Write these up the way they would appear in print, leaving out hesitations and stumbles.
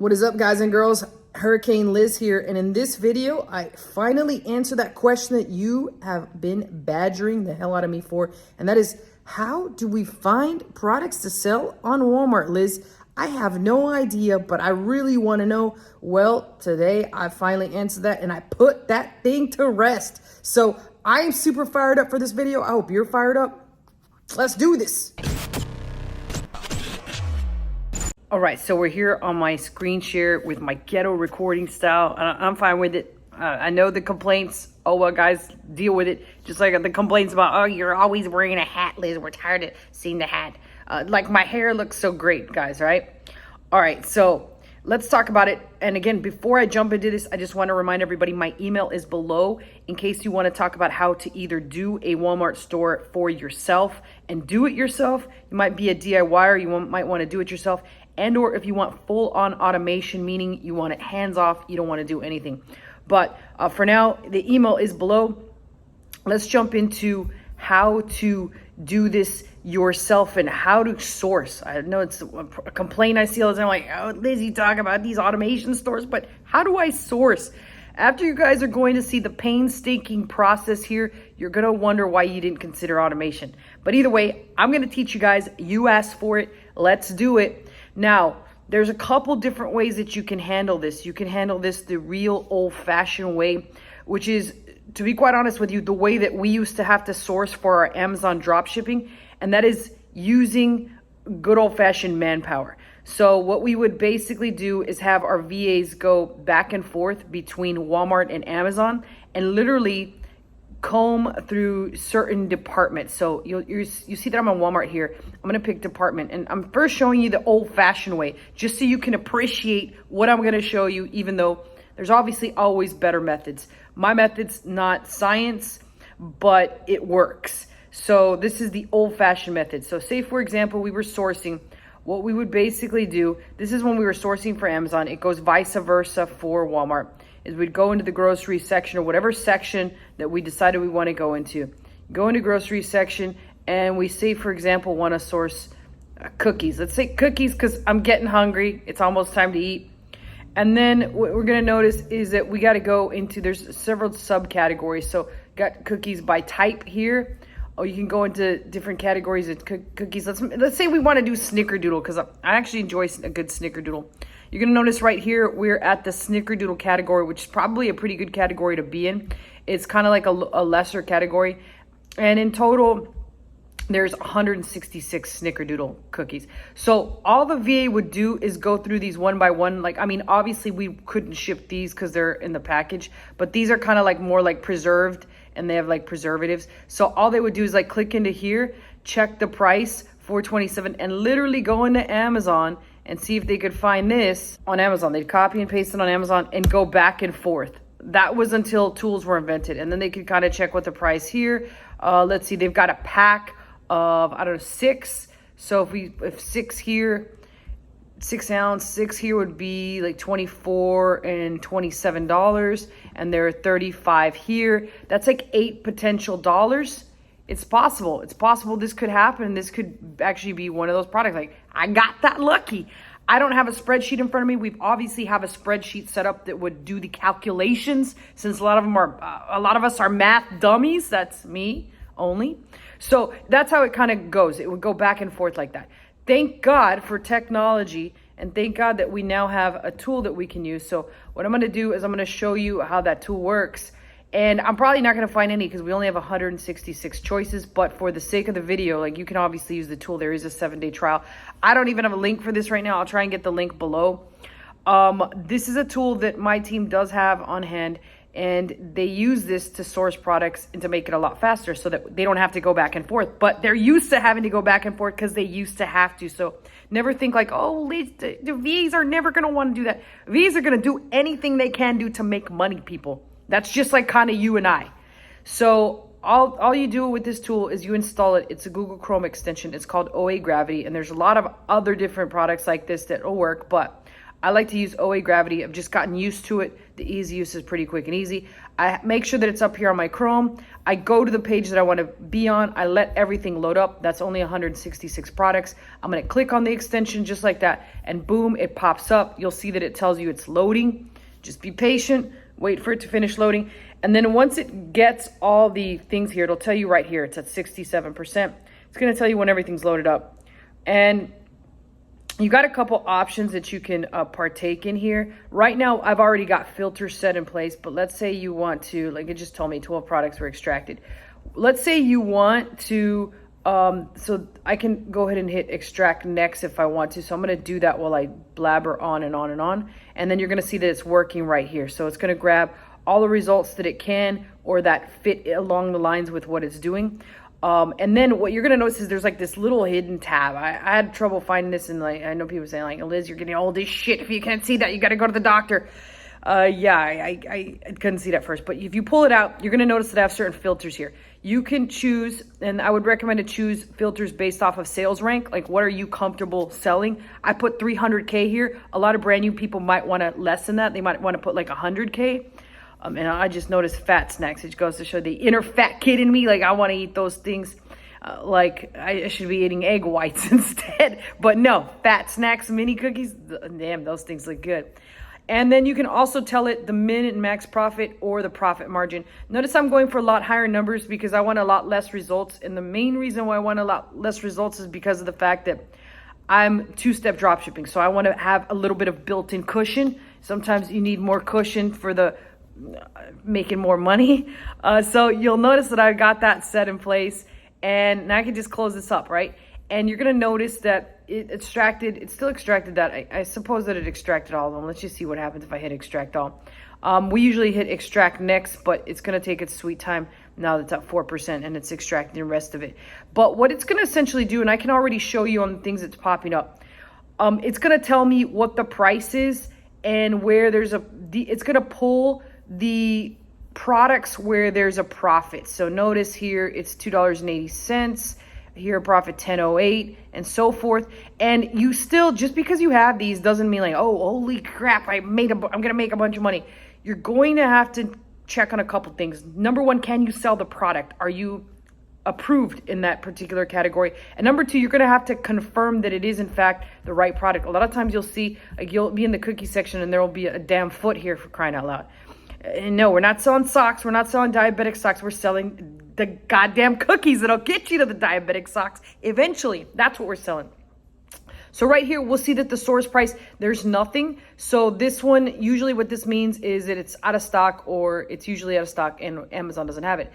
What is up, guys and girls? Hurricane Liz here, and in this video, I finally answer that question that you have been badgering the hell out of me for, and that is, how do we find products to sell on Walmart, Liz? I have no idea, but I really want to know. Well, today I finally answered that, and I put that thing to rest. So I am super fired up for this video. I hope you're fired up. Let's do this. All right, so we're here on my screen share with my ghetto recording style. I'm fine with it. I know the complaints. Oh, well, guys, deal with it. Just like the complaints about, oh, you're always wearing a hat, Liz. We're tired of seeing the hat. Like, my hair looks so great, guys, right? All right, so let's talk about it. And again, before I jump into this, I just want to remind everybody my email is below in case you want to talk about how to either do a Walmart store for yourself and do it yourself. You might be a DIYer. You might want to do it yourself. And or if you want full-on automation, meaning you want it hands-off, you don't want to do anything. But for now, the email is below. Let's jump into how to do this yourself and how to source. I know it's a complaint I see all the time, like, oh, Liz, you talk about these automation stores, but how do I source? After you guys are going to see the painstaking process here, you're going to wonder why you didn't consider automation. But either way, I'm going to teach you guys. You asked for it. Let's do it. Now, there's a couple different ways that you can handle this. You can handle this the real old-fashioned way, which is, to be quite honest with you, the way that we used to have to source for our Amazon drop shipping, and that is using good old-fashioned manpower. So what we would basically do is have our VAs go back and forth between Walmart and Amazon and literally comb through certain departments. So you see that I'm on Walmart here. I'm going to pick department, and I'm first showing you the old-fashioned way just so you can appreciate what I'm going to show you, even though there's obviously always better methods. My method's not science, but it works. So this is the old-fashioned method. So say, for example, we were sourcing. What we would basically do, this is when we were sourcing for Amazon. It goes vice versa for Walmart. Is we'd go into the grocery section or whatever section that we decided we want to go into. Go into grocery section, and we say, for example, want to source cookies. Let's say cookies because I'm getting hungry. It's almost time to eat. And then what we're going to notice is that we got to go into, there's several subcategories. So got cookies by type here. Oh, you can go into different categories of cookies. Let's say we want to do snickerdoodle because I actually enjoy a good snickerdoodle. You're going to notice right here, we're at the snickerdoodle category, which is probably a pretty good category to be in. It's kind of like a lesser category. And in total, there's 166 snickerdoodle cookies. So all the VA would do is go through these one by one. Like, I mean, obviously we couldn't ship these because they're in the package, but these are kind of like more like preserved and they have like preservatives. So all they would do is like click into here, check the price, $4.27, and literally go into Amazon and see if they could find this on Amazon. They'd copy and paste it on Amazon and go back and forth. That was until tools were invented. And then they could kind of check what the price here. Let's see, they've got a pack of, I don't know, 6. So if 6 here, 6 ounce, 6 here would be like $24 and $27. And there are 35 here. That's like 8 potential dollars. It's possible. It's possible this could happen. This could actually be one of those products. Like, I got that lucky. I don't have a spreadsheet in front of me. We obviously have a spreadsheet set up that would do the calculations, since a lot of us are math dummies. That's me only. So that's how it kind of goes. It would go back and forth like that. Thank God for technology, and thank God that we now have a tool that we can use. So what I'm going to do is I'm going to show you how that tool works. And I'm probably not going to find any because we only have 166 choices. But for the sake of the video, like, you can obviously use the tool. There is a 7-day trial. I don't even have a link for this right now. I'll try and get the link below. This is a tool that my team does have on hand. And they use this to source products and to make it a lot faster so that they don't have to go back and forth. But they're used to having to go back and forth because they used to have to. So never think like, oh, the VAs are never going to want to do that. VAs are going to do anything they can do to make money, people. That's just like kind of you and I. So all you do with this tool is you install it. It's a Google Chrome extension. It's called OA Gravity. And there's a lot of other different products like this that will work. But I like to use OA Gravity. I've just gotten used to it. The easy use is pretty quick and easy. I make sure that it's up here on my Chrome. I go to the page that I want to be on. I let everything load up. That's only 166 products. I'm going to click on the extension just like that, and boom, it pops up. You'll see that it tells you it's loading. Just be patient, wait for it to finish loading. And then once it gets all the things here, it'll tell you right here, it's at 67%. It's going to tell you when everything's loaded up. And you got a couple options that you can partake in here. Right now, I've already got filters set in place, but let's say you want to, like it just told me 12 products were extracted. Let's say you want to, so I can go ahead and hit extract next if I want to. So I'm going to do that while I blabber on and on and on. And then you're going to see that it's working right here. So it's going to grab all the results that it can or that fit along the lines with what it's doing. And then what you're going to notice is there's like this little hidden tab. I had trouble finding this, and like I know people saying like, Liz, you're getting all this shit. If you can't see that, you got to go to the doctor. Yeah, I couldn't see that first. But if you pull it out, you're going to notice that I have certain filters here. You can choose, and I would recommend to choose filters based off of sales rank. Like, what are you comfortable selling? I put 300K here. A lot of brand new people might want to lessen that. They might want to put like 100K. And I just noticed fat snacks. It goes to show the inner fat kid in me. Like, I want to eat those things. Like, I should be eating egg whites instead. But no, fat snacks, mini cookies. Damn, those things look good. And then you can also tell it the minute max profit or the profit margin. Notice I'm going for a lot higher numbers because I want a lot less results. And the main reason why I want a lot less results is because of the fact that I'm two-step drop shipping. So I want to have a little bit of built-in cushion. Sometimes you need more cushion for the making more money. So you'll notice that I got that set in place, and now I can just close this up, right? And you're going to notice that it still extracted that. I suppose that it extracted all of them. Let's just see what happens if I hit extract all. We usually hit extract next, but it's going to take its sweet time now that it's at 4% and it's extracting the rest of it. But what it's going to essentially do, and I can already show you on the things that's popping up, it's going to tell me what the price is and where it's going to pull the products where there's a profit. So notice here it's $2.80, here profit 10.08, and so forth. And you still, just because you have these doesn't mean like, oh, holy crap, I'm gonna make a bunch of money. You're going to have to check on a couple things. Number one, can you sell the product? Are you approved in that particular category? And number two, you're going to have to confirm that it is in fact the right product. A lot of times you'll see, like, you'll be in the cookie section and there will be a damn foot here, for crying out loud. And no, we're not selling socks. We're not selling diabetic socks. We're selling the goddamn cookies that'll get you to the diabetic socks eventually. That's what we're selling. So right here, we'll see that the source price, there's nothing. So this one, usually what this means is that it's out of stock, or it's usually out of stock and Amazon doesn't have it.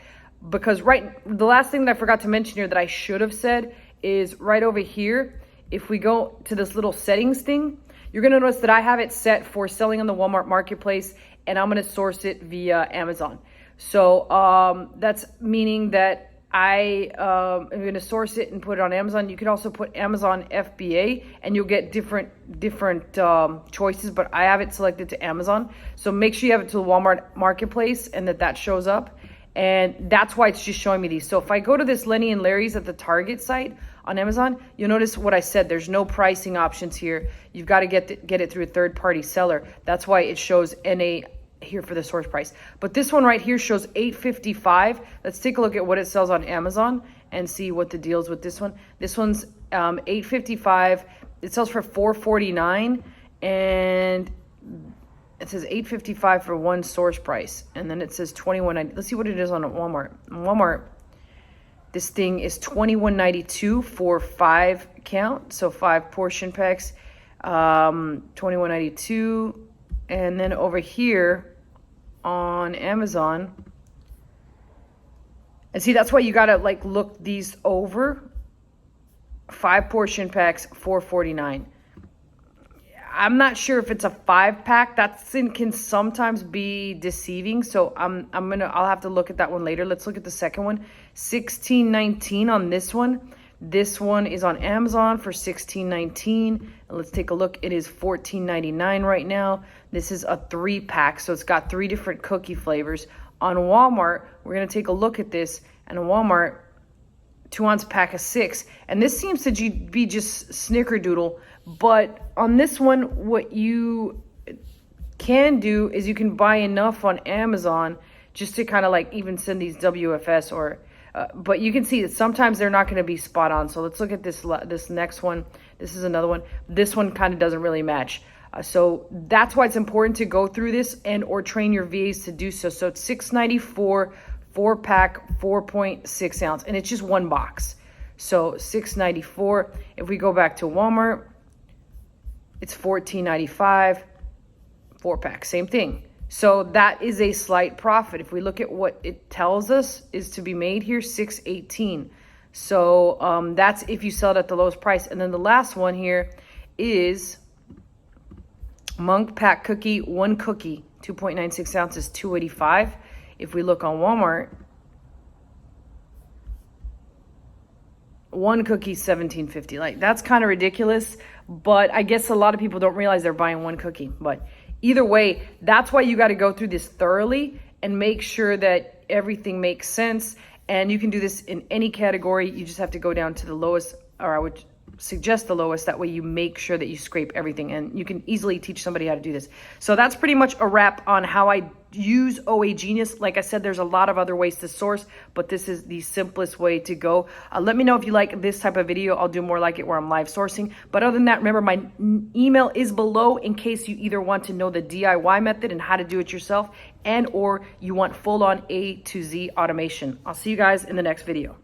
Because the last thing that I forgot to mention here that I should have said is right over here, if we go to this little settings thing, you're going to notice that I have it set for selling on the Walmart Marketplace, and I'm going to source it via Amazon. So that's meaning that I am going to source it and put it on Amazon. You can also put Amazon FBA and you'll get different choices, but I have it selected to Amazon. So make sure you have it to the Walmart Marketplace and that shows up. And that's why it's just showing me these. So if I go to this Lenny and Larry's at the Target site on Amazon, you'll notice what I said. There's no pricing options here. You've got to get it through a third-party seller. That's why it shows NA here for the source price. But this one right here shows $8.55. Let's take a look at what it sells on Amazon and see what the deal's with this one. This one's $8.55. It sells for $4.49, and it says $8.55 for one source price, and then it says $21.90. Let's see what it is on Walmart. On Walmart, this thing is $21.92 for 5 count, so 5 portion packs. $21.92. And then over here on Amazon, and see, that's why you gotta like look these over. 5 portion packs, $4.49. I'm not sure if it's a 5-pack. That can sometimes be deceiving. So I'll have to look at that one later. Let's look at the second one. $16.19 on this one. This one is on Amazon for $16.19. Let's take a look. It is $14.99 right now. This is a 3-pack, so it's got 3 different cookie flavors. On Walmart, we're going to take a look at this. And on Walmart, 2-ounce pack of 6. And this seems to be just snickerdoodle. But on this one, what you can do is you can buy enough on Amazon just to kind of like even send these WFS or, but you can see that sometimes they're not going to be spot on. So let's look at this next one. This is another one. This one kind of doesn't really match. So that's why it's important to go through this and or train your VAs to do so. So it's $6.94, 4-pack, 4.6 ounce, and it's just one box. So $6.94. If we go back to Walmart, it's $14.95, 4-pack, same thing. So that is a slight profit. If we look at what it tells us is to be made here, $6.18. So that's if you sell it at the lowest price. And then the last one here is Monk Pack Cookie, 1 cookie, 2.96 ounces, $2.85. If we look on Walmart, 1 cookie, $17.50. Like, that's kind of ridiculous, but I guess a lot of people don't realize they're buying 1 cookie. But either way, that's why you got to go through this thoroughly and make sure that everything makes sense. And you can do this in any category. You just have to go down to the lowest, or I would suggest the lowest. That way you make sure that you scrape everything, and you can easily teach somebody how to do this. So that's pretty much a wrap on how I use OA Genius. Like I said, there's a lot of other ways to source, but this is the simplest way to go. Let me know if you like this type of video. I'll do more like it where I'm live sourcing. But other than that, remember my email is below in case you either want to know the DIY method and how to do it yourself, and or you want full on A to Z automation. I'll see you guys in the next video.